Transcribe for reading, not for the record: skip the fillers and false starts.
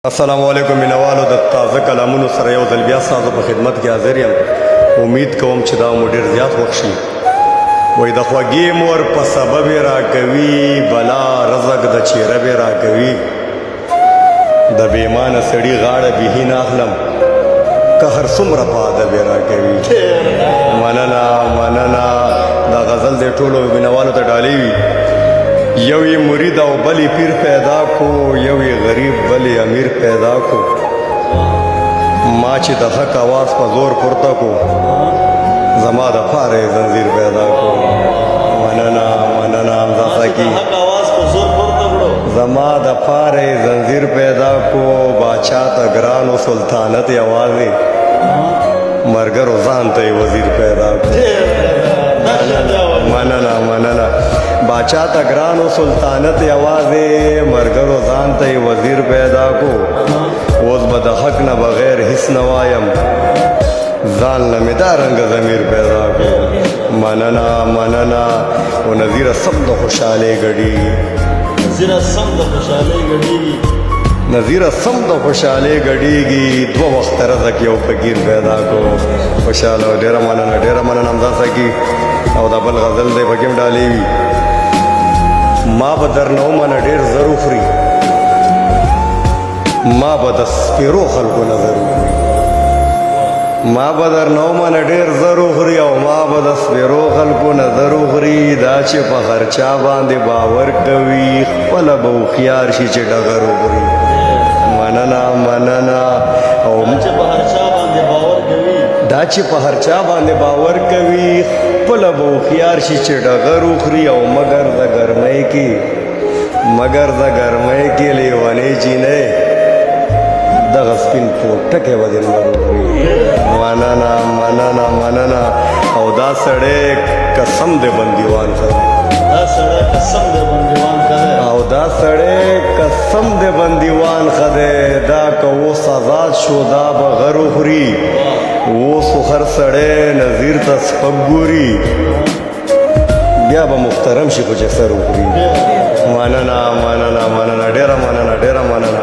السلام علیکم مینوالو د تازه کلامونو سره یو ځل بیا ستاسو په خدمت کې حاضر یم. امید کوم چې دا مو ډېر زیات خوښ شي. وایي د خوږې مور په سبب یې راکوي بلا رزق د چیره به راکوي. د بېمانه سړي غاړه بیخي نه اخلم که هر څومره په ادب یې راکوي. مننه مننه. دا غزل د ټولو مینوالو ته ډالۍ وي. یو یې مرید او بل یې پیر پیدا کو، یو یې غریب بل یې امیر پیدا کو. ما چې د حق آواز په زور پورته کو، زما د پاره یې زنځیر پیدا کو. مننه مننه حمزه ساقي. زما د پاره یې زنځیر پیدا کو، باچا ته ګرانو سلطانت یوازې، مرګرو ځان ته یې وزیر پیدا کو. مننه مننه. باچا ته ګرانو سلطانت یوازې، مرګرو ځان ته یې وزیر پیدا کو. اوس به د حق نه بغیر هیڅ نه وایم، ځان له مې دا رنګه ضمیر پیدا کو. مننه مننه. و نظیره سم د خوشحالۍ ګډېږي، نظیره سم د خوشحالۍ ګډېږي. دوه وخته رزق یو فقیر پیدا کو. خوشحاله او ډېره مننه ډېره مننه حمزه ساقي. او دا بل غزل دی پکې هم ډالۍ وي. ما به درنه ومنه ډېر زر وخوري، ما به د سپېرو خلکو نظر وخوري. ما به درنه ومنه ډېر زر وخوري او ما به د سپېرو خلکو نظر وخوري. دا چې په هر چا باندې باور کوي، خپله به هوښیار شي چې ډغر وخوري. مننه مننه. او دا چې په هر چا باندې باور کوي، خپله به هوښیار شي چې ډغر وخوري. او مګر د ګرمۍ کې لیونۍ جینۍ، دغه سپین پوټکی به دې لمر وخوري. مننه مننه مننه. او دا سړی قسم د بندیوان ښه دی، او دا سړی قسم د بندیوان ښه دی. دا که اوس آزاد شو دا به غر وخوري، اوس خو هر سړی نظیر ته سپک ګوري، بیا به محترم شي خو چې سر وخوري. مننه مننه مننه ډېره مننه ډېره مننه.